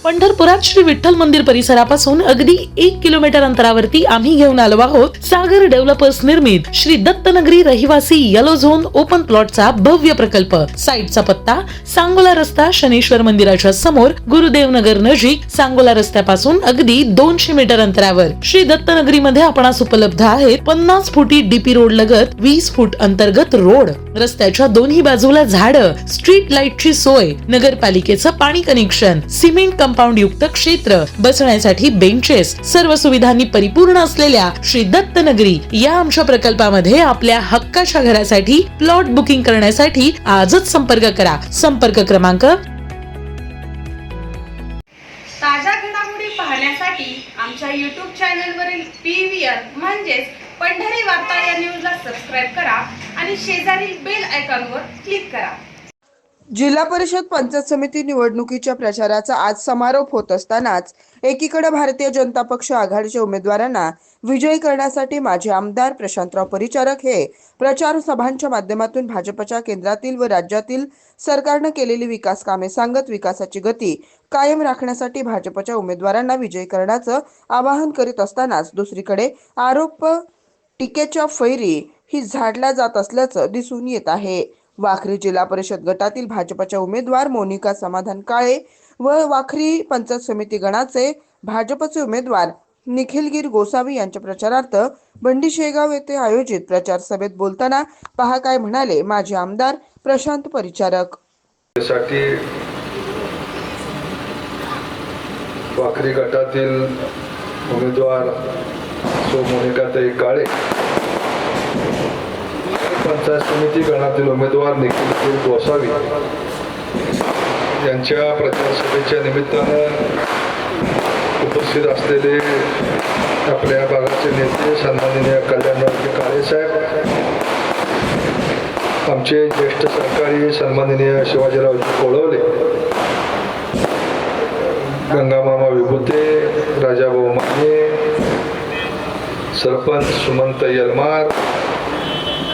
पंढरपुरात श्री विठ्ठल मंदिर परिसरापासून अगदी 1 किलोमीटर अंतरावरती आम्ही घेऊन आलो आहोत सागर डेव्हलपर्स निर्मित श्री दत्तनगरी रहिवासी येलो झोन ओपन प्लॉटचा भव्य प्रकल्प। साईटचा पत्ता सांगोला रस्ता शनेश्वर मंदिराच्या समोर, गुरुदेव नगर नजीक, सांगोला रस्त्यापासून अगदी 200 मीटर अंतरावर। श्री दत्तनगरी मध्ये आपणास उपलब्ध आहेत 50 फुटी डीपी रोड लगत 20 फूट अंतर्गत रोड, रस्त्याच्या दोन्ही बाजूला झाडं, स्ट्रीट लाईटची सोय, नगरपालिकेचं पाणी कनेक्शन, सिमेंट कंपाऊंड युक्त क्षेत्र, बसण्यासाठी बेंचेस, सर्व सुविधांनी परिपूर्ण असलेल्या श्री दत्तनगरी या आमच्या प्रकल्पामध्ये आपल्या हक्काच्या घरासाठी प्लॉट बुकिंग करण्यासाठी आजच संपर्क करा। संपर्क क्रमांक ताज्या घडामोडी पाहण्यासाठी आमच्या YouTube चॅनलवरील PVR म्हणजेच पंढरी वार्ता या न्यूजला सबस्क्राइब करा आणि शेजारील बेल आयकॉनवर क्लिक करा। जिल्हा परिषद पंचायत समिती निवडणुकीच्या प्रचाराचा आज समारोप होत असतानाच एकीकडे भारतीय जनता पक्ष आघाडीच्या उमेदवारांना विजयी करण्यासाठी माजी आमदार प्रशांतराव परिचारक हे प्रचार सभांच्या माध्यमातून भाजपच्या केंद्रातील व राज्यातील सरकारने केलेली विकास कामे सांगत विकासाची गती कायम राखण्यासाठी भाजपच्या उमेदवारांना विजयी करण्याचं आवाहन करीत असतानाच दुसरीकडे आरोप टीकेच्या फैरी ही झाडल्या जात असल्याचं दिसून येत आहे। वाखरी जिल्हा परिषद गटातील भाजपच्या उमेदवार मोनिका समाधान काळे व वाखरी पंचायत समिती गणाचे भाजपचे उमेदवार निखिलगिर गोसावी यांच्या प्रचारार्थ बंडी शेगाव येथे आयोजित प्रचार सभेत बोलताना पहा काय म्हणाले माजी आमदार प्रशांत परिचारक। वाखरी गटातील उमेदवार मोनिकाताई काळे, पंचायत समिती गणातील उमेदवार निखिल गोसावी यांच्या प्रचार सभेच्या निमित्तानं उपस्थित असलेले आपल्या भागाचे नेते सन्माननीय कल्याणरावजी काळे साहेब, आमचे ज्येष्ठ सहकारी सन्माननीय शिवाजीरावजी कोळवले, गंगामामा विभूते, राजाभाऊ माने, सरपंच सुमंत यलमार,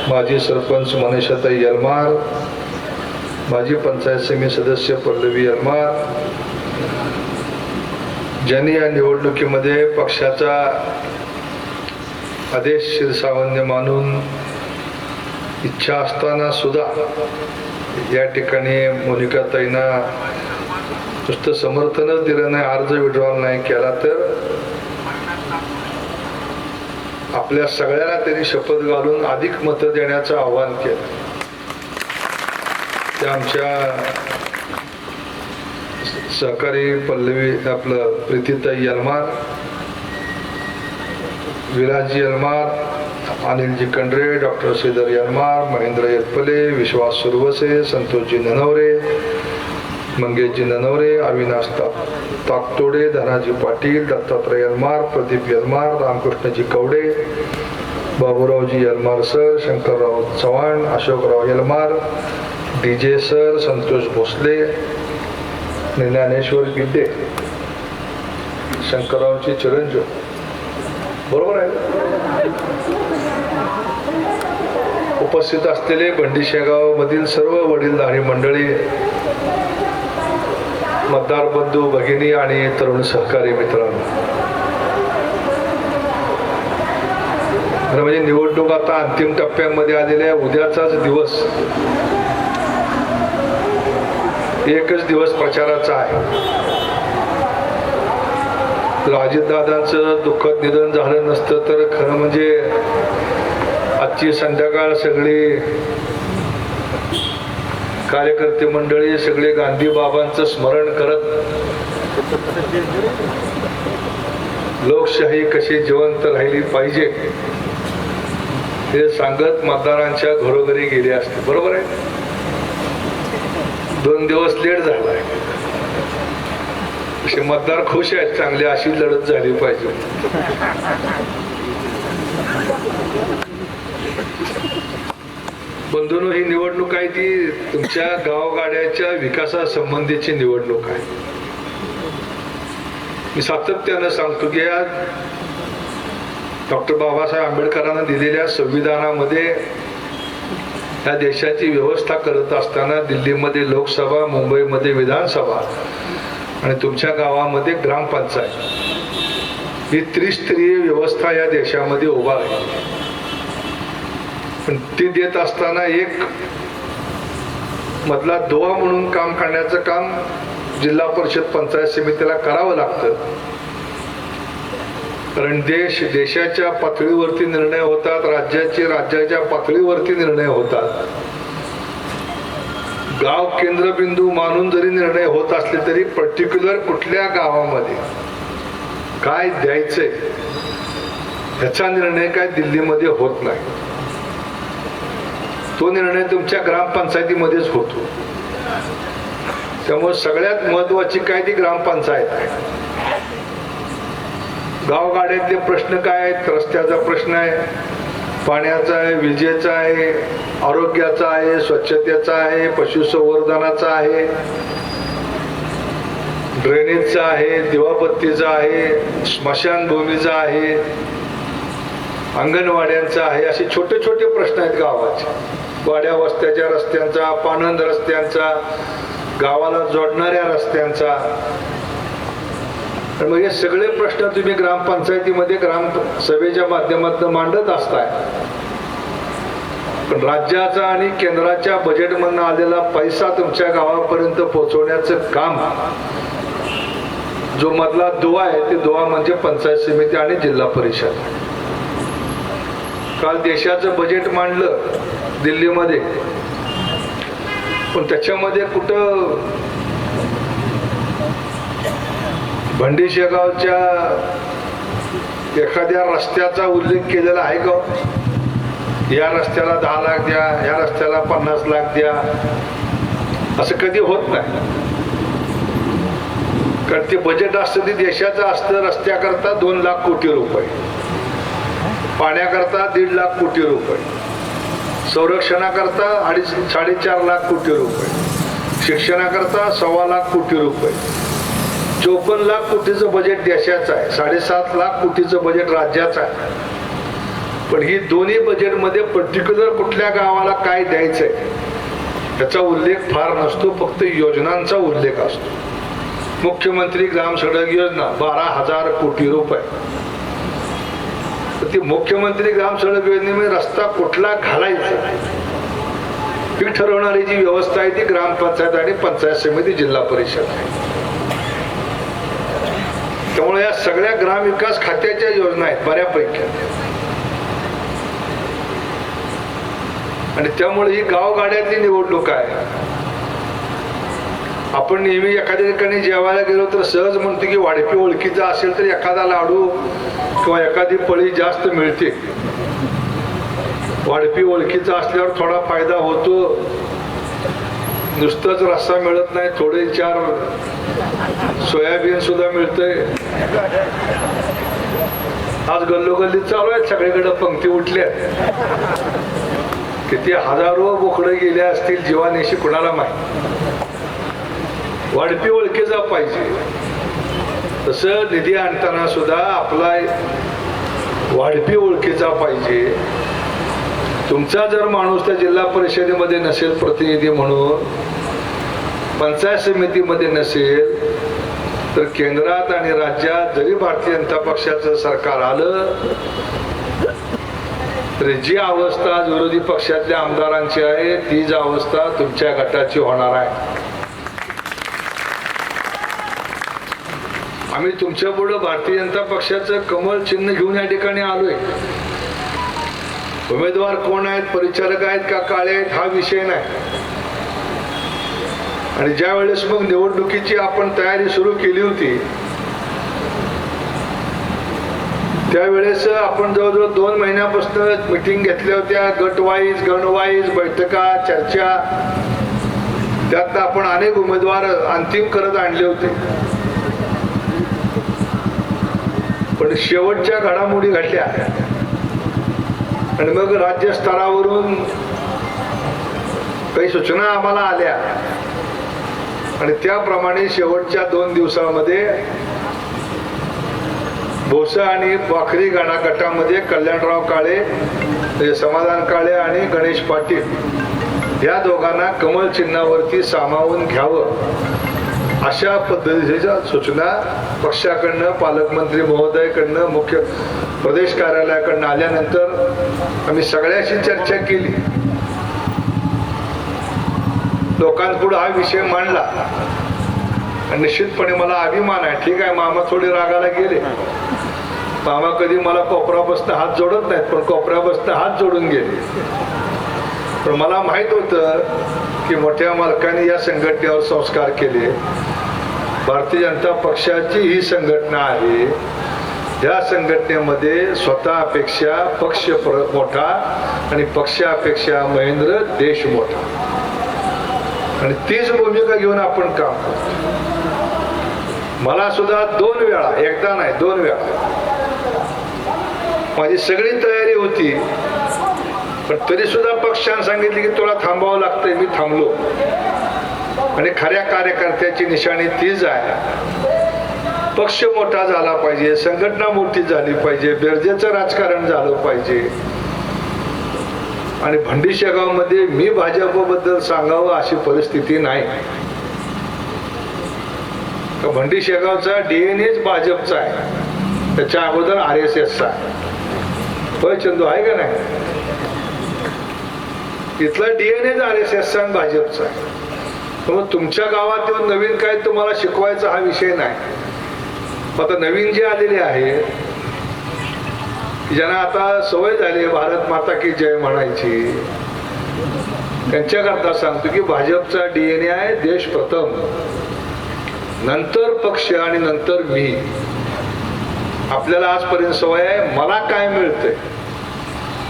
माजी सरपंच मनीषाताई यलमार, माजी पंचायत समिती सदस्य पल्लवी यलमार, ज्यांनी या निवडणुकीमध्ये पक्षाचा आदेश शिरसावन्य मानून इच्छा असताना सुद्धा या ठिकाणी मोनिकाताईंना नुसतं समर्थनच दिलं नाही, अर्ज विड्रॉल नाही केला, तर आपल्या सगळ्यांना त्यांनी शपथ घालून अधिक मतं देण्याचं आवाहन केलं। त्या आमच्या सहकारी पल्लवी आपलं प्रीतीताई यलमार, विलासजी यलमार, अनिलजी कंडरे, डॉक्टर श्रीधर यलमार, महेंद्र येरपले, विश्वास सुरवसे, संतोषजी ननवरे, मंगेशजी ननवरे, अविनाश ताकतोडे, धनाजी पाटील, दत्तात्रय यलमार, प्रदीप यलमार, रामकृष्णजी कवडे, बाबूरावजी Yalmar sir, Shankarrao Chavan, Ashokrao Yalmar, DJ sir, Santosh Bhosale, Dnyaneshwar Gidde, शंकररावची चिरंजीव, बरोबर आहे। उपस्थित असलेले बंडी शेगाव मधील सर्व वडीलधारी मंडळी, मतदार बंधू भगिनी आणि तरुण सहकारी मित्रांनो, म्हणजे निवडणूक आता अंतिम टप्प्यामध्ये आलेल्या उद्याचाच दिवस, एकच दिवस प्रचाराचा आहे। अजितदादांचं दुःखद निधन झालं नसतं तर खरं म्हणजे आजची संध्याकाळ सगळी कार्यकर्ते मंडळी सगळे गांधी बाबांचं स्मरण करत लोकशाही कशी जिवंत राहिली पाहिजे हे सांगत मतदारांच्या घरोघरी गेले असते, बरोबर आहे। 2 दिवस लेट झालाय, असे मतदार खुश आहेत, चांगली अशी लढत झाली पाहिजे। बंधूंनो, ही निवडणूक आहे ती तुमच्या गावगाड्याच्या विकासासंबंधीची निवडणूक आहे। मी सातत्यानं सांगतो की या डॉक्टर बाबासाहेब आंबेडकरांना दिलेल्या संविधानामध्ये या देशाची व्यवस्था करत असताना दिल्लीमध्ये लोकसभा, मुंबईमध्ये विधानसभा आणि तुमच्या गावामध्ये ग्रामपंचायत ही त्रिस्तरीय व्यवस्था या देशामध्ये उभा आहे. पण ती देत असताना एक मधला दुवा म्हणून काम करण्याचं काम जिल्हा परिषद पंचायत समितीला करावं लागतं. कारण देशाच्या पातळीवरती निर्णय होतात, राज्याच्या पातळीवरती निर्णय होतात. गाव केंद्रबिंदू मानून जरी निर्णय होत असले तरी पर्टिक्युलर कुठल्या गावामध्ये काय द्यायचंय ह्याचा निर्णय काय दिल्लीमध्ये होत नाही. तो निर्णय तुमच्या ग्रामपंचायतीमध्येच होतो. त्यामुळे सगळ्यात महत्वाची काय ती ग्रामपंचायत आहे. गावगाड्यातले प्रश्न काय आहेत? रस्त्याचा प्रश्न आहे, पाण्याचा आहे, विजेचा आहे, आरोग्याचा आहे, स्वच्छतेचा आहे, पशुसंवर्धनाचा आहे, ड्रेनेजचा आहे, दिवाबत्तीचा आहे, स्मशानभूमीचा आहे, अंगणवाड्यांचा आहे. असे छोटे छोटे प्रश्न आहेत गावाचे. वाड्या वस्त्याच्या रस्त्यांचा, पाणंद रस्त्यांचा, गावाला जोडणाऱ्या रस्त्यांचा. मग हे सगळे प्रश्न तुम्ही ग्रामपंचायतीमध्ये ग्रामसभेच्या माध्यमातून मांडत असताय. पण राज्याचा आणि केंद्राच्या बजेटमधून आलेला पैसा तुमच्या गावापर्यंत पोहोचवण्याचं काम, जो मधला दुवा आहे ते दुवा म्हणजे पंचायत समिती आणि जिल्हा परिषद. काल देशाचं बजेट मांडलं दिल्लीमध्ये, पण त्याच्यामध्ये कुठं भंडी शेगावच्या एखाद्या रस्त्याचा उल्लेख केलेला आहे का? या रस्त्याला 10 लाख द्या, या रस्त्याला 50 लाख द्या, असं कधी होत नाही. कारण ते बजेट असतं ते देशाचं असतं. रस्त्याकरता 2 लाख कोटी रुपये, पाण्याकरता 1.5 लाख कोटी रुपये, संरक्षणाकरता 4.5 लाख कोटी रुपये, शिक्षणाकरता 1.25 लाख कोटी रुपये, 54 लाख कोटीचं बजेट देशाचं आहे, 7.5 लाख कोटीचं बजेट राज्याचं आहे. पण ही दोन्ही बजेटमध्ये पर्टिक्युलर कुठल्या गावाला काय द्यायचंय याचा उल्लेख फार नसतो. फक्त योजनांचा उल्लेख असतो. मुख्यमंत्री ग्राम सडक योजना 12,000 कोटी रुपये. ती मुख्यमंत्री ग्राम सडक योजनेमध्ये रस्ता कुठला घालायचा ही ठरवणारी जी व्यवस्था आहे ती ग्रामपंचायत आणि पंचायत समिती जिल्हा परिषद आहे. त्यामुळे या सगळ्या ग्रामविकास खात्याच्या योजना आहेत बऱ्यापैकी. आणि त्यामुळे ही गावगाड्यातली निवडणूक आहे. आपण नेहमी एखाद्या ठिकाणी जेवायला गेलो तर सहज म्हणतो की वाढपी ओळखीचा असेल तर एखादा लाडू किंवा एखादी पळी जास्त मिळते. वाढपी ओळखीचा असल्यावर थोडा फायदा होतो. नुसतंच रस्सा मिळत नाही, थोडे 4 सोयाबीन सुद्धा मिळतंय. आज गल्लोगल्ली चालू आहेत, सगळीकडे पंक्ती उठल्या. किती हजारो बोकडे गेल्या असतील जीवानिशी कुणाला माहिती. वाढपी ओळखीचा पाहिजे. तसं निधी आणताना सुद्धा आपला वाढपी ओळखीचा पाहिजे. तुमचा जर माणूस त्या जिल्हा परिषदेमध्ये नसेल, प्रतिनिधी म्हणून पंचायत समितीमध्ये नसेल, तर केंद्रात आणि राज्यात जरी भारतीय जनता पक्षाचं सरकार आलं तरी जी अवस्था आज विरोधी पक्षातल्या आमदारांची आहे तीच अवस्था तुमच्या गटाची होणार आहे. आम्ही तुमच्या पुढे भारतीय जनता पक्षाचं कमळ चिन्ह घेऊन या ठिकाणी आलोय. उमेदवार कोण आहेत, परिचारक आहेत का काळे आहेत हा विषय नाही. आणि ज्या वेळेस मग निवडणुकीची आपण तयारी सुरू केली होती त्यावेळेस आपण जवळजवळ 2 महिन्यापासून मिटिंग घेतल्या होत्या. गणवाईज बैठका, चर्चा. त्यात आपण अनेक उमेदवार अंतिम करत आणले होते. पण शेवटच्या घडामोडी घडल्या आणि मग राज्य स्तरावरून काही सूचना आम्हाला आल्या आणि त्याप्रमाणे शेवटच्या 2 दिवसामध्ये भोसा आणि वाखरी गटामध्ये कल्याणराव काळे, समाधान काळे आणि गणेश पाटील या दोघांना कमळ चिन्हावरती सामावून घ्यावं अशा पद्धतीच्या सूचना पक्षाकडनं, पालकमंत्री महोदयाकडनं, मुख्य प्रदेश कार्यालयाकडनं आल्यानंतर आम्ही सगळ्याशी चर्चा केली. लोकांपुढे हा विषय मांडला आणि निश्चितपणे मला अभिमान आहे. ठीक आहे, मामा थोडे रागाला गेले. मामा कधी मला कोपऱ्यापासून हात जोडत नाहीत, पण कोपऱ्यापासून हात जोडून गेले. पण मला माहित होतं की मोठ्या मालकांनी या संघटनेवर संस्कार केले. भारतीय जनता पक्षाची ही संघटना आहे. या संघटनेमध्ये स्वतःपेक्षा पक्ष मोठा आणि पक्षापेक्षा महेंद्र देश मोठा, आणि तीच भूमिका घेऊन आपण काम करतो. मला सुद्धा 2 वेळा, एकदा नाही 2 वेळा माझी सगळी तयारी होती, पण तरी सुद्धा पक्षाने सांगितले की तुला थांबावं लागतंय. मी थांबलो. आणि खऱ्या कार्यकर्त्याची निशाणी तीच आहे. पक्ष मोठा झाला पाहिजे, संघटना मोठी झाली पाहिजे, बेरजेचं राजकारण झालं पाहिजे. आणि भंडी शेगाव मध्ये मी भाजपबद्दल सांगावं अशी परिस्थिती नाही. भंडी शेगावचा DNA भाजपचा आहे, त्याच्या अगोदर RSSचा आहे. होय चंदू, आहे का नाही? इथला DNA RSSचा आणि भाजपचा आहे. मग तुमच्या गावात येऊन नवीन काय तुम्हाला शिकवायचा हा विषय नाही. आता नवीन जे आलेले आहे, ज्यांना आता सवय झाली भारत माता की जय म्हणायची, त्यांच्याकरता सांगतो की भाजपचा DNA आहे देश प्रथम, नंतर पक्ष आणि नंतर मी. आपल्याला आजपर्यंत सवय आहे मला काय मिळतंय,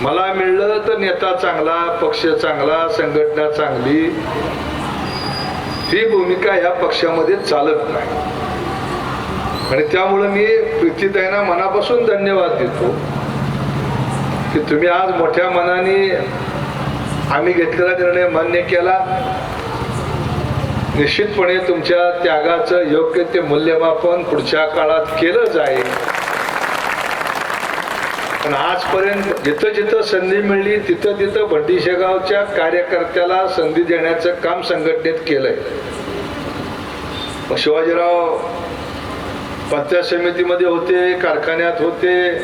मला मिळलं तर नेता चांगला, पक्ष चांगला, संघटना चांगली. ही भूमिका या पक्षामध्ये चालत नाही. आणि त्यामुळे मी प्रीतीताईंना मनापासून धन्यवाद देतो की तुम्ही आज मोठ्या मनाने आम्ही घेतलेला निर्णय मान्य केला. निश्चितपणे तुमच्या त्यागाचं योग्य ते मूल्यमापन पुढच्या काळात केलं जाईल. पण आजपर्यंत जिथं जिथं संधी मिळली तिथं तिथं भंडी शेगावच्या कार्यकर्त्याला संधी देण्याचं काम संघटनेत केलंय. शिवाजीराव पंचायत समितीमध्ये होते, कारखान्यात होते.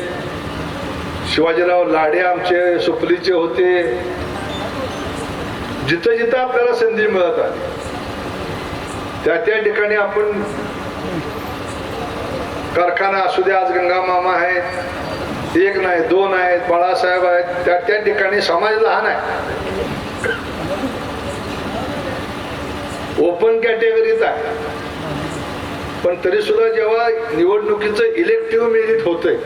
शिवाजीराव लाडे आमचे सुपलीचे होते. जिथं जिथं आपल्याला संधी मिळत आली त्या त्या ठिकाणी आपण, कारखाना असू द्या, आज गंगा मामा आहेत, 1 नाही 2 आहेत, बाळासाहेब आहेत, त्या त्या ठिकाणी समाज लहान आहे, ओपन कॅटेगरीत आहे. पण तरी सुद्धा जेव्हा निवडणुकीचं इलेक्टिव्ह मेरिट होतंय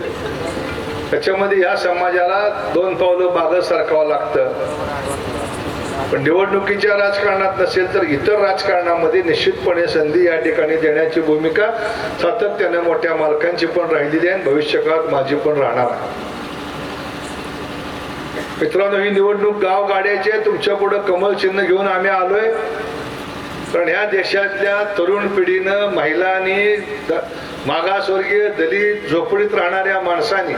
त्याच्यामध्ये या समाजाला 2 पावलं मागं सरकावं लागतं. पण निवडणुकीच्या राजकारणात नसेल तर इतर राजकारणामध्ये निश्चितपणे संधी या ठिकाणी देण्याची भूमिका सातत्याने मोठ्या मालकांची पण राहिलेली आहे, भविष्यकाळात माझी पण राहणार आहे. मित्रांनो, ही निवडणूक गाव गाड्याची आहे. तुमच्या पुढे कमल चिन्ह घेऊन आम्ही आलोय. कारण ह्या देशातल्या तरुण पिढीनं, महिलांनी, मागासवर्गीय, दलित, झोपडीत राहणाऱ्या माणसांनी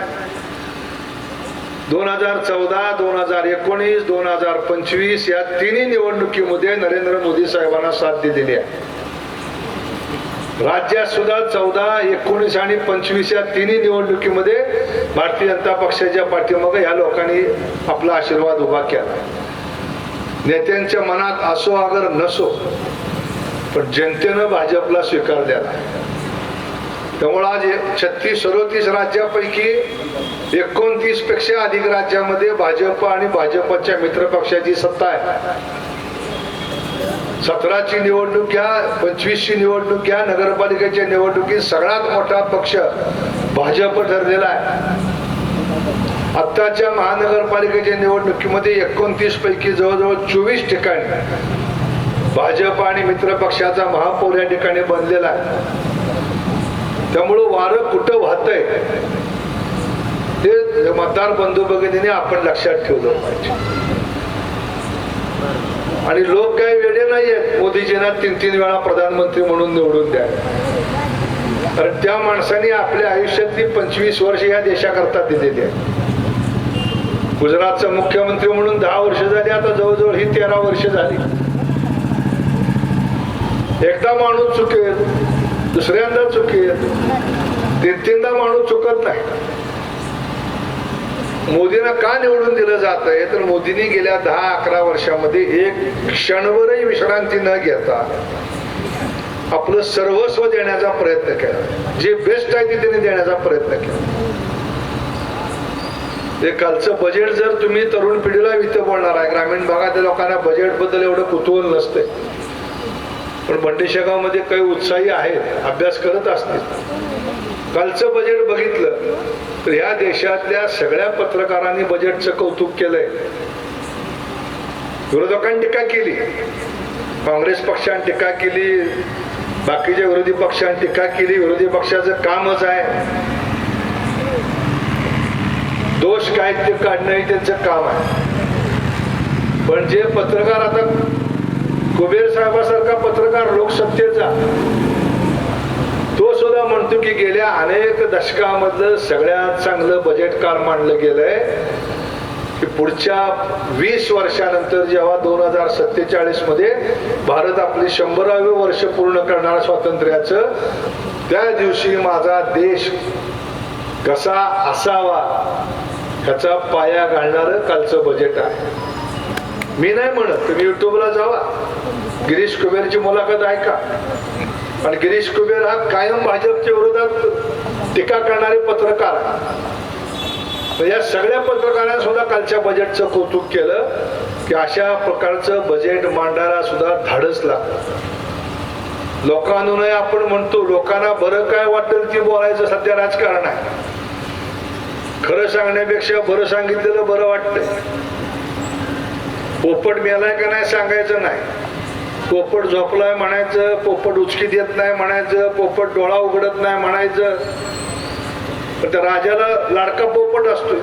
2014, 2019, 2025 या 3 निवडणुकीमध्ये नरेंद्र मोदी साहेबांना साथ दिलेली आहे. राज्यात सुद्धा 14, 19 आणि 25 या 3 निवडणुकीमध्ये भारतीय जनता पक्षाच्या पाठीमागे या लोकांनी आपला आशीर्वाद उभा केला. नेत्यांच्या मनात असो अगर नसो, पण जनतेनं भाजपला स्वीकारलेला. त्यामुळे आज 36-37 राज्यापैकी 29 पेक्षा अधिक राज्यामध्ये भाजप आणि भाजपच्या मित्रपक्षाची सत्ता आहे. 17ची निवडणूक घ्या, 25ची निवडणूक घ्या, नगरपालिकेच्या निवडणुकीत सगळ्यात मोठा पक्ष भाजप ठरलेला आहे. आत्ताच्या महानगरपालिकेच्या निवडणुकीमध्ये 29 पैकी जवळजवळ 24 ठिकाणी भाजप आणि मित्र पक्षाचा महापौर या ठिकाणी बनलेला आहे. त्यामुळं वारं कुठं वाहतंय ते मतदार बंधू भगिनीने आपण लक्षात ठेवलं पाहिजे. आणि लोक काही वेळे नाही आहेत मोदीजींना 3-3 वेळा प्रधानमंत्री म्हणून निवडून द्या. कारण त्या माणसाने आपल्या आयुष्यातली 25 वर्ष या देशाकरता दिलेली आहे. गुजरातचा मुख्यमंत्री म्हणून 10 वर्ष झाली, आता जवळजवळ ही 13 वर्ष झाली. एकदा माणूस चुकेल, दुसऱ्यांदा चुकेल, तीनदा माणूस चुकत नाही. मोदींना का निवडून दिलं जात आहे तर मोदींनी गेल्या 10-11 वर्षामध्ये एक क्षणभरही विश्रांती न घेता आपलं सर्वस्व देण्याचा प्रयत्न केला. जे बेस्ट आहे ते त्यांनी देण्याचा प्रयत्न केला. ते कालचं बजेट जर तुम्ही तरुण पिढीला इथं बोलणार आहे, ग्रामीण भागातील लोकांना बजेट बद्दल एवढं कुतूहल नसते, पण बंडेशेगाव मध्ये काही उत्साही आहेत, अभ्यास करत असतील. कालचं बजेट बघितलं तर या देशातल्या सगळ्या पत्रकारांनी बजेटचं कौतुक केलंय. विरोधकांनी टीका केली, काँग्रेस पक्षाने टीका केली, बाकीच्या विरोधी पक्षाने टीका केली. विरोधी पक्षाचं कामच आहे दोष काय ते काढणं हे त्यांचं काम आहे. पण जे पत्रकार आता कुबेर साहेबासारखा पत्रकार लोकसत्तेचा, तो सुद्धा म्हणतो की गेल्या अनेक दशकामधलं सगळ्यात चांगलं बजेट काल मांडलं गेलंय की पुढच्या 20 वर्षानंतर जेव्हा 2047 मध्ये भारत आपली 100वे वर्ष पूर्ण करणार स्वातंत्र्याचं, त्या दिवशी माझा देश कसा असावा ह्याचा पाया घालणारं कालचं बजेट आहे. मी नाही म्हणत, तुम्ही युट्यूबला जावा, गिरीश कुबेरची मुलाखत ऐका. आणि गिरीश कुबेर हा कायम भाजपच्या विरोधात टीका करणारे पत्रकार आहे. या सगळ्या पत्रकारांनी सुद्धा कालच्या बजेटचं कौतुक केलं की अशा प्रकारचं बजेट मांडायला सुद्धा धाडस लागतं. लोकांना आपण म्हणतो लोकांना बरं काय वाटेल ते बोलायचं सध्या राजकारण आहे. खरं सांगण्यापेक्षा बरं सांगितलेलं बरं वाटतंय. पोपट मेलाय का नाही सांगायचं नाही, पोपट झोपलाय म्हणायचं, पोपट उचकी देत नाही म्हणायचं, पोपट डोळा उघडत नाही म्हणायचं. पण त्या राजाला लाडका पोपट असतोय,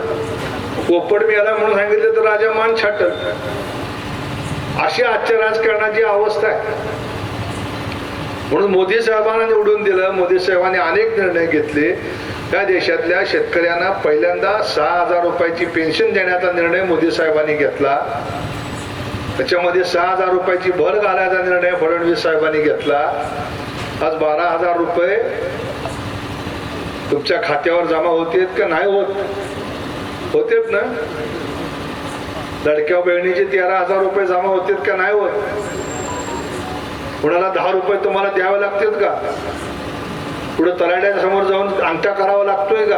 पोपट मेला म्हणून सांगितलं तर राजा मान छाटल. अशी आजच्या राजकारणाची अवस्था आहे. म्हणून मोदी साहेबांना निवडून दिलं. मोदी साहेबांनी अनेक निर्णय घेतले. त्या देशातल्या शेतकऱ्यांना पहिल्यांदा 6,000 रुपयाची पेन्शन देण्याचा निर्णय मोदी साहेबांनी घेतला. त्याच्यामध्ये 6,000 रुपयाची भर घालायचा निर्णय फडणवीस साहेबांनी घेतला. आज 12,000 रुपये तुमच्या खात्यावर जमा होतेत का नाही होत? होतेत ना. लडक्या बहिणीचे 13,000 रुपये जमा होतेत का नाही होत? कुणाला 10 रुपये तुम्हाला द्यावे लागतात का? पुढे तलाट्याच्या समोर जाऊन अंगठा करावा लागतोय का?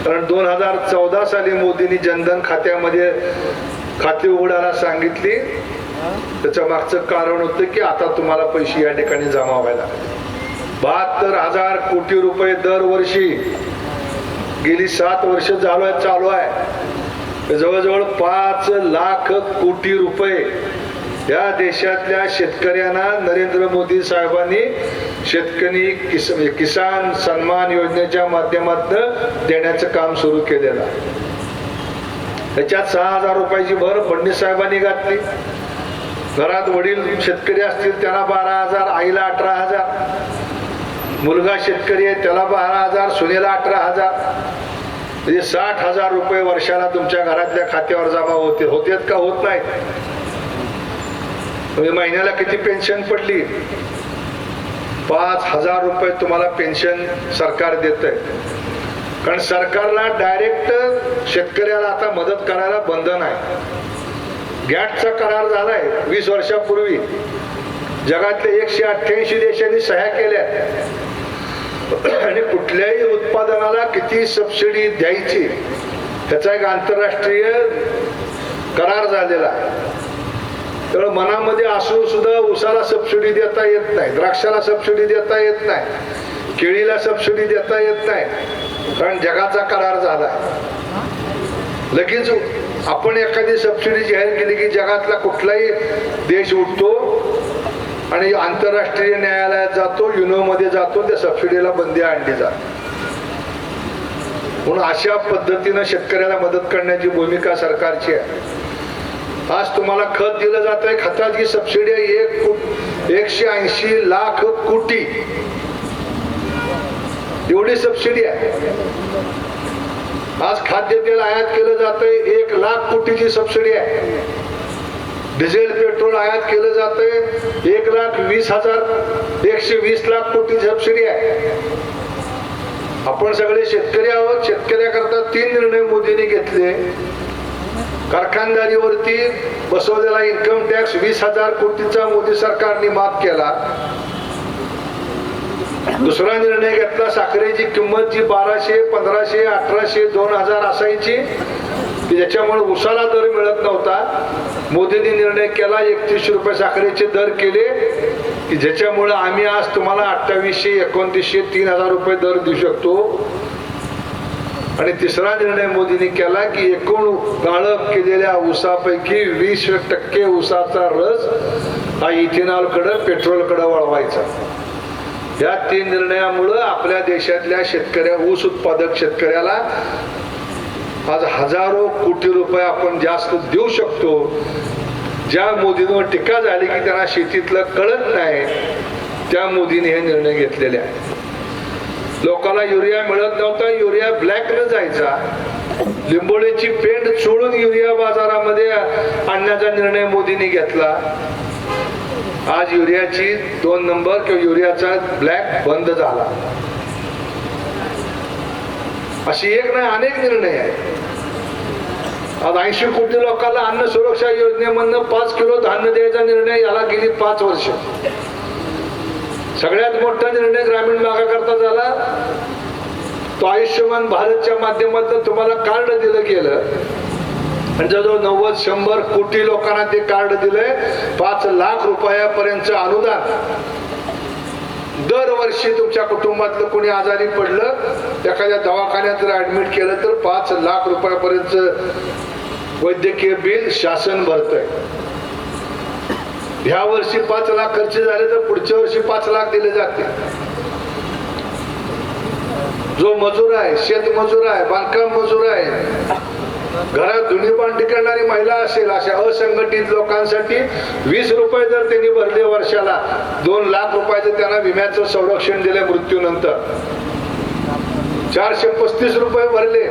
कारण 2014 साली मोदींनी जनधन खात्यामध्ये खाते उघडायला सांगितली. त्याच्या मागचं कारण होतं की आता तुम्हाला पैसे या ठिकाणी जमा व्हायला. 72,000 कोटी रुपये दरवर्षी गेली 7 वर्ष चालू आहे. जवळजवळ 5 लाख कोटी रुपये या देशातल्या शेतकऱ्यांना नरेंद्र मोदी साहेबांनी शेतकरी किसान सन्मान योजनेच्या माध्यमातून देण्याचं काम सुरू केलेलं. त्याच्यात 6,000 रुपयाची भर फडणवीस साहेबांनी घातली. घरात वडील शेतकरी असतील त्याला 12,000, आईला 18,000, मुलगा शेतकरी आहे त्याला 12,000, सुनेला 18,000, म्हणजे 60,000 रुपये वर्षाला तुमच्या घरातल्या खात्यावर जमा होतेत का होत नाही? म्हणजे महिन्याला किती पेन्शन पडली? 5,000 रुपये तुम्हाला पेन्शन सरकार देतंय. कारण सरकारला डायरेक्ट शेतकऱ्याला आता मदत करायला बंधन आहे. गॅटचा करार झालाय 20 वर्षापूर्वी. जगातल्या 188 देशांनी सह्या केल्या आणि कुठल्याही उत्पादनाला किती सबसिडी द्यायची त्याचा एक आंतरराष्ट्रीय करार झालेला आहे. तर मनामध्ये असून सुद्धा ऊसाला सबसिडी देता येत नाही, द्राक्षाला सबसिडी देता येत नाही, केळीला सबसिडी देता येत नाही, कारण जगाचा करार झाला. लगेच आपण एखादी सबसिडी जाहीर केली की जगातला कुठलाही देश उठतो आणि आंतरराष्ट्रीय न्यायालयात जातो, युनो मध्ये जातो, त्या सबसिडीला बंदी आणली जाते. म्हणून अशा पद्धतीनं शेतकऱ्याला मदत करण्याची भूमिका सरकारची आहे. आज तुम्हाला खत दिलं जात आहे, खताची सबसिडी 180 लाख कोटी एवढी सबसिडी आहे. आज खाद्यतेल आयात केलं जात आहे, 1 लाख कोटीची सबसिडी आहे. डिझेल पेट्रोल आयात केलं जातंय. 1,20,000 कोटी सबसिडी आहे. आपण सगळे शेतकरी आहोत. शेतकऱ्याकरता 3 निर्णय मोदींनी घेतले. कारखानदारीवरती बसवलेला इन्कम टॅक्स 20,000 कोटीचा मोदी सरकारने माफ केला. दुसरा निर्णय घेतला, साखरेची किंमत जी 1200, 1500, 1800, 2000 असायची, ज्याच्यामुळे उसाला दर मिळत नव्हता, मोदींनी निर्णय केला 31 रुपये साखरेचे दर केले, की ज्याच्यामुळे आम्ही आज तुम्हाला 2800, 2900, 3000 रुपये दर देऊ शकतो. आणि तिसरा निर्णय मोदींनी केला की एकूण गाळप केलेल्या ऊसापैकी 20% ऊसाचा रस हा इथेनॉलकडे, पेट्रोलकडे वळवायचा. या 3 निर्णयामुळे आपल्या देशातल्या शेतकऱ्या, ऊस उत्पादक शेतकऱ्याला आज हजारो कोटी रुपये आपण जास्त देऊ शकतो. ज्या मोदींवर टीका झाली की त्यांना शेतीतलं कळत नाही, त्या मोदीने हे निर्णय घेतलेले आहे. लोकांना युरिया मिळत नव्हता, युरिया ब्लॅकनं जायचा. लिंबोळीची पेंड चोळून युरिया बाजारामध्ये आणण्याचा निर्णय मोदींनी घेतला. आज युरियाची 2 नंबर किंवा युरियाचा ब्लॅक बंद झाला. अशी एक नाही, अनेक निर्णय आहेत. आज 80 कोटी लोकांना अन्न सुरक्षा योजनेमधनं 5 किलो धान्य द्यायचा निर्णय याला गेली 5 वर्ष. सगळ्यात मोठा निर्णय ग्रामीण भागाकरता झाला तो आयुष्यमान भारतच्या माध्यमातून तुम्हाला कार्ड दिलं गेलं. आणि जवळजवळ 90-100 कोटी लोकांना ते कार्ड दिलंय. 5 लाख रुपयापर्यंतचं अनुदान. दरवर्षी तुमच्या कुटुंबातलं कोणी आजारी पडलं, एखाद्या दवाखान्यात जर ऍडमिट केलं तर 5 लाख रुपयापर्यंत वैद्यकीय बिल शासन भरतंय. ह्या वर्षी 5 लाख खर्च झाले तर पुढच्या वर्षी 5 लाख दिले जातील. जो मजूर आहे, शेतमजूर आहे, बांधकाम मजूर आहे, घरात धुणी भांडी करणारी महिला असेल, अशा असंघटित लोकांसाठी 20 रुपये जर त्यांनी भरले वर्षाला, 2 लाख रुपयाचं त्यांना विम्याचं संरक्षण दिले मृत्यूनंतर. 435 रुपये भरले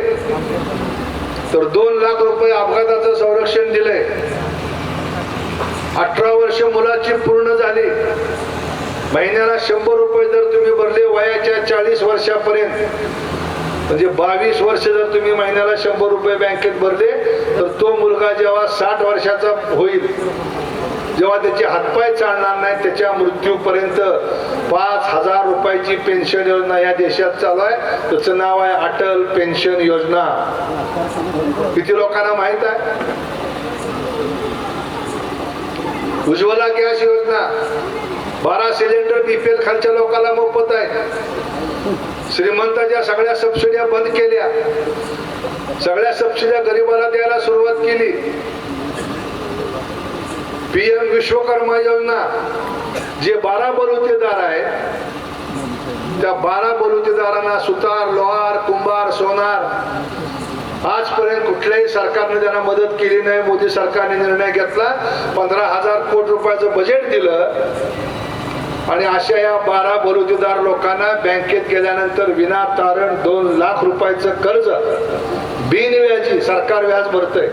तर 2 लाख रुपये अपघाताचं संरक्षण दिले. 18 वर्ष मुलाची पूर्ण झाली, महिन्याला 100 रुपये जर तुम्ही भरले वयाच्या 40 वर्षापर्यंत, म्हणजे 22 वर्ष जर तुम्ही महिन्याला 100 रुपये बँकेत भरले तर तो मुलगा जेव्हा 60 वर्षाचा होईल, जेव्हा त्याचे हातपाय चालणार नाही, त्याच्या मृत्यूपर्यंत 5,000 रुपयाची पेन्शन योजना या देशात चालू आहे. त्याचं नाव आहे अटल पेन्शन योजना. किती लोकांना माहित आहे? उज्ज्वला गॅस योजना, 12 सिलेंडर बीपीएल खालच्या लोकांना मोफत आहे. श्रीमंताच्या सगळ्या सबसिड्या बंद केल्या, सगळ्या सबसिड्या गरिबाला द्यायला सुरुवात केली. PM विश्वकर्मा योजना, जे 12 बलुतेदार आहेत त्या 12 बलुतेदारांना सुतार, लोहार, कुंभार, सोनार, आजपर्यंत कुठल्याही सरकारने त्यांना मदत केली नाही. मोदी सरकारने निर्णय घेतला, 15,000 कोटी रुपयाचं बजेट दिलं आणि अशा या 12 बलुतेदार लोकांना बँकेत गेल्यानंतर विना तारण 2 लाख रुपयाचं कर्ज बिनव्याजी सरकार व्याज भरतंय.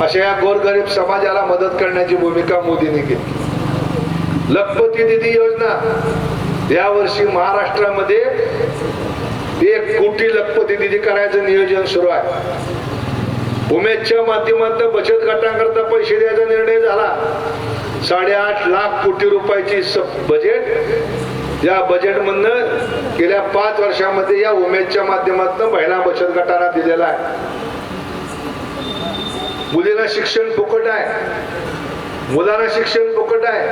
अशा या गोरगरीब समाजाला मदत करण्याची भूमिका मोदींनी घेतली. लखपती निधी योजना, यावर्षी महाराष्ट्रामध्ये 1 कोटी लखपती निधी करायचं नियोजन सुरू आहे. उमेदच्या माध्यमातून बचत गटांकरता पैसे द्यायचा निर्णय झाला. 8.5 लाख कोटी रुपयाची बजेट, या बजेट मधनं गेल्या 5 वर्षामध्ये या उमेदच्या माध्यमातून महिला बचत गटांना दिलेला आहे. मुलींना शिक्षण फुकट आहे, मुलांना शिक्षण फुकट आहे.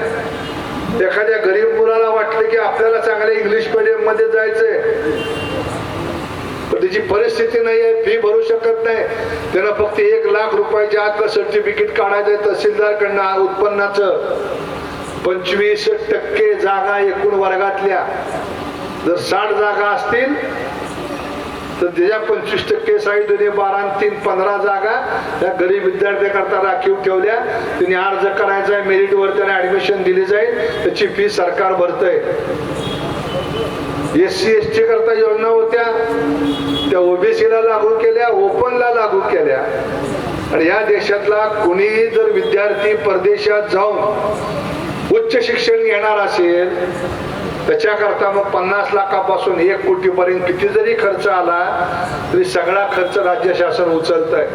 एखाद्या गरीब मुलाला वाटलं की आपल्याला चांगल्या इंग्लिश मीडियम मध्ये जायचंय, पण त्याची परिस्थिती नाही आहे, फी भरू शकत नाही, त्यांना फक्त 1 लाख रुपयाच्या आतलं सर्टिफिकेट काढायचंय तहसीलदारकडनं उत्पन्नाचं. 25% जागा एकूण वर्गातल्या, जर 60 जागा असतील तर त्याच्या 25% साईड 12 आणि 3 15 जागा त्या गरीब विद्यार्थ्याकरता राखीव ठेवल्या. त्यांनी अर्ज करायचा, मेरिटवर त्यांना ऍडमिशन दिली जाईल, त्याची फी सरकार भरतंय. SC ST करता योजना होत्या, त्या OBC ला लागू केल्या, ओपनला लागू केल्या. आणि या देशातला कुणी जर विद्यार्थी परदेशात जाऊन उच्च शिक्षण घेणार असेल त्याच्याकरता मग 50 लाखापासून 1 कोटीपर्यंत किती जरी खर्च आला तरी सगळा खर्च राज्य शासन उचलतंय.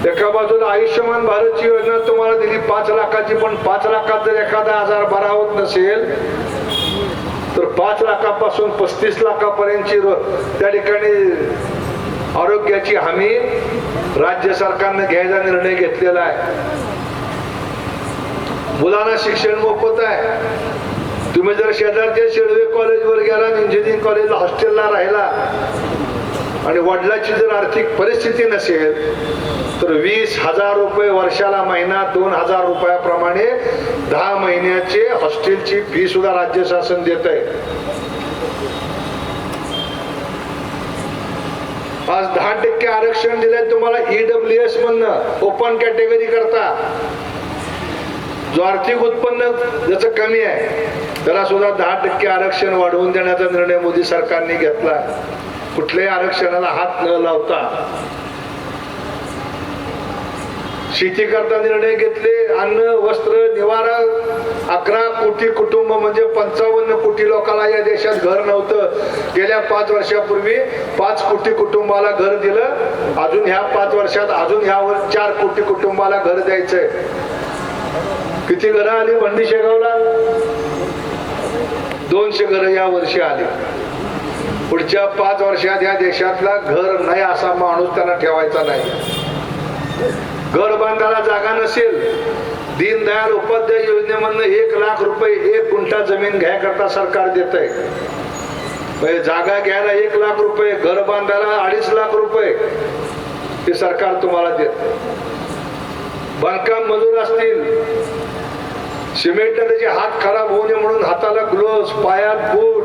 एका बाजूला आयुष्यमान भारतची योजना तुम्हाला दिली 5 लाखाची, पण 5 लाखात जर एखादा आजार बरा होत नसेल तर 5 लाखापासून 35 लाखापर्यंतची त्या ठिकाणी आरोग्याची हमी राज्य सरकारने घ्यायचा निर्णय घेतलेला आहे. मुलांना शिक्षण मोफत आहे. तुम्ही जर शेजारच्या शेळवे कॉलेजवर गेला, इंजिनिअरिंग कॉलेजला हॉस्टेलला राहिला आणि वडिलांची जर आर्थिक परिस्थिती नसेल तर 20,000 रुपये वर्षाला महिना 2,000 रुपयाप्रमाणे 10 महिन्याचे हॉस्टेलची फी सुद्धा राज्य शासन देत आहे. आज 10% आरक्षण दिलंय तुम्हाला EWS मधनं ओपन कॅटेगरी करता. जो आर्थिक उत्पन्न ज्याचं कमी आहे त्याला सुद्धा 10% आरक्षण वाढवून देण्याचा निर्णय मोदी सरकारने घेतला. कुठल्याही आरक्षणाला हात न लावता शेती करता निर्णय घेतले. अन्न वस्त्र निवारा 11 कोटी कुटुंब म्हणजे 55 कोटी लोकांना या देशात घर नव्हतं. गेल्या 5 वर्षापूर्वी 5 कोटी कुटुंबाला घर दिलं. अजून ह्या 5 वर्षात अजून ह्यावर 4 कोटी कुटुंबाला घर द्यायचंय. किती घरं आली भंडी शेगावला? 200 घरं या वर्षी आली. पुढच्या 5 वर्षात या देशातला घर नाही असा माणूस त्यांना ठेवायचा नाही. घर बांधायला जागा नसेल, दीनदयाल उपाध्याय योजनेमधनं 1 लाख रुपये 1 गुंठा जमीन घ्यायकरता सरकार देत आहे. जागा घ्यायला 1 लाख रुपये, घर बांधायला 2.5 लाख रुपये हे सरकार तुम्हाला देत. बांधकाम मजूर असतील, सिमेंट त्याचे हात खराब होऊ नये म्हणून हाताला ग्लोव्स, पायात बूट,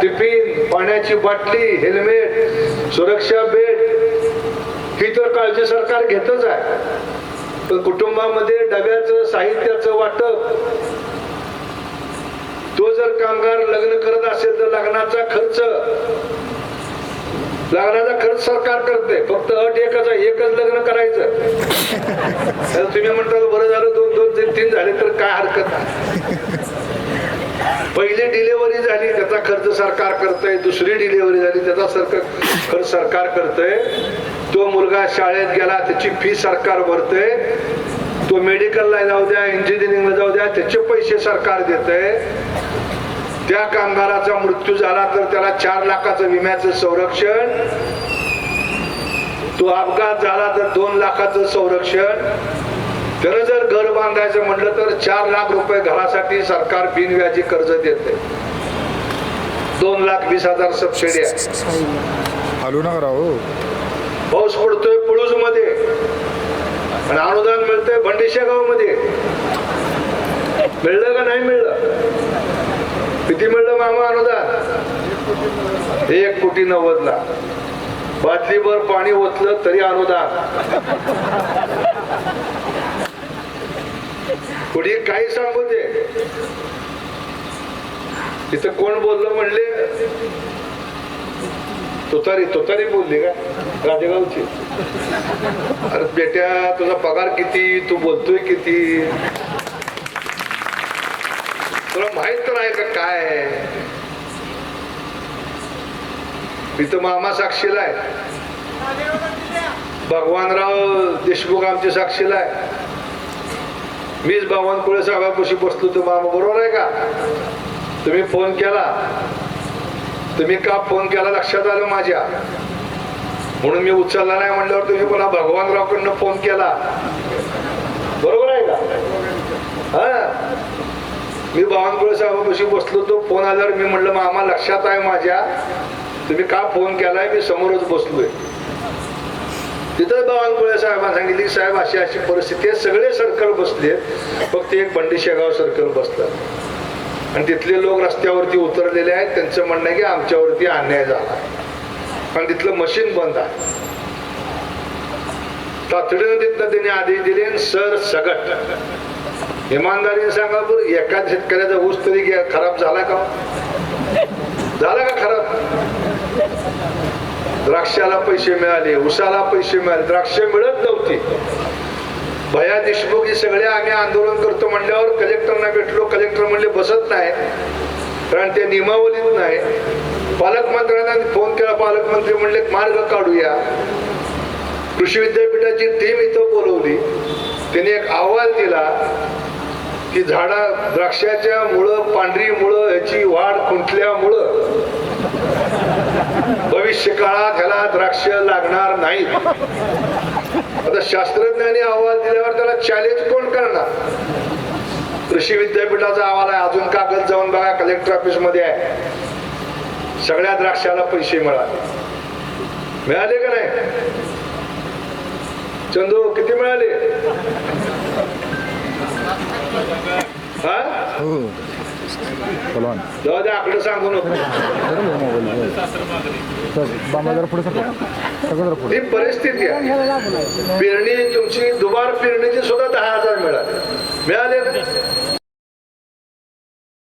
टिफिन, पाण्याची बाटली, हेल्मेट, सुरक्षा बेल्ट ही तर काळजी सरकार घेतच आहे. पण कुटुंबामध्ये डब्याचं साहित्याचं वाटप, तो जर कामगार लग्न करत असेल तर लग्नाचा खर्च सरकार करते. फक्त अट एकच आहे, एकच लग्न करायचं. तुम्ही म्हणता बरं झालं 2, 3 झाले तर काय हरकत नाही. पहिली डिलिव्हरी झाली त्याचा खर्च सरकार करतंय, दुसरी डिलिव्हरी झाली त्याचा खर्च सरकार करतंय. तो मुलगा शाळेत गेला त्याची फी सरकार भरतंय. तो मेडिकलला जाऊ द्या, इंजिनिअरिंगला जाऊ द्या, त्याचे पैसे सरकार देतंय. त्या कामगाराचा मृत्यू झाला तर त्याला 4 लाखाचं विम्याचं संरक्षण. तो अपघात झाला तर 2 लाखाचं संरक्षण. त्यानं जर घर बांधायचं म्हटलं तर 4 लाख रुपये घरासाठी सरकार बिनव्याजी कर्ज देते. 2,20,000 सबसिडी आहे. हलू नका राहू. पाऊस पडतोय पळूज मध्ये आणि अनुदान मिळतंय भंडीशेगाव मध्ये. मिळलं का नाही मिळलं? किती मिळलं मामा अनुदान? 1,90,00,000 ला. बाटलीभर पाणी ओतलं तरी अनुदान. कुणी काही सांगू दे. इथं कोण बोललं म्हणले? तुतारी बोलली का राजेगावची? अरे बेट्या तुझा पगार किती, तू बोलतोय किती, तुला माहित तर आहे का काय? इथं मामा साक्षीला आहे, भगवानराव देशमुख आमचे साक्षीला आहे. मीच बावनकुळे साहेबांपाशी बसलो तर मामा बरोबर आहे का? तुम्ही फोन केला, तुम्ही का फोन केला लक्षात आलं माझ्या, म्हणून मी उचलला नाही म्हणल्यावर तुम्ही पुन्हा भगवानराव कडनं फोन केला. बरोबर आहे का? हा, मी बावनकुळे साहेबांपाशी बसलो तो फोन आल्यावर मी म्हणलं मामा लक्षात आहे माझ्या, तुम्ही का फोन केलाय, मी समोरच बसलोय. तिथं बावनकुळे साहेबांना सांगितली साहेब अशी अशी परिस्थिती आहे. सगळे सर्कल बसले, फक्त एक भंडीशेगाव सर्कल बसलं आणि तिथले लोक रस्त्यावरती उतरलेले आहेत. त्यांचं म्हणणं आहे की आमच्यावरती अन्याय झाला आणि तिथलं मशीन बंद आहे. तातडीनं तिथनं त्यांनी आदेश दिले सर सगट इमानदारीने सांगा बरं, एका शेतकऱ्याचा ऊस तरी खराब झाला का? झाला का खराब? द्राक्षाला पैसे मिळाले, उसाला पैसे मिळाले, द्राक्ष मिळत नव्हती. भया देशमुख हे सगळे आम्ही आंदोलन करतो म्हणल्यावर कलेक्टरना भेटलो. कलेक्टर म्हणले बसत नाही, कारण ते नियमावलीत नाही. पालकमंत्र्यांना फोन केला, पालकमंत्री म्हणले मार्ग काढूया. कृषी विद्यापीठाची टीम इथं बोलवली. त्यांनी एक अहवाल दिला की द्राक्षाच्या मुळं, पांढरी मुळं ह्याची वाढ खुंटल्यामुळं भविष्य काळात ह्याला द्राक्ष लागणार नाहीत. आता शास्त्रज्ञांनी अहवाल दिल्यावर त्याला चॅलेंज कोण करणार? कृषी विद्यापीठाचा अहवाल आहे, अजून कागद जाऊन बघा, कलेक्टर ऑफिस मध्ये आहे. सगळ्या द्राक्षाला पैसे मिळाले का नाही? चंदू किती मिळाले? हा हो बोला जाऊ द्या, आकडे सांगू नको. ही परिस्थिती आहे. पेरणी तुमची दुबार पेरणीची सुद्धा 10,000 मिळाले.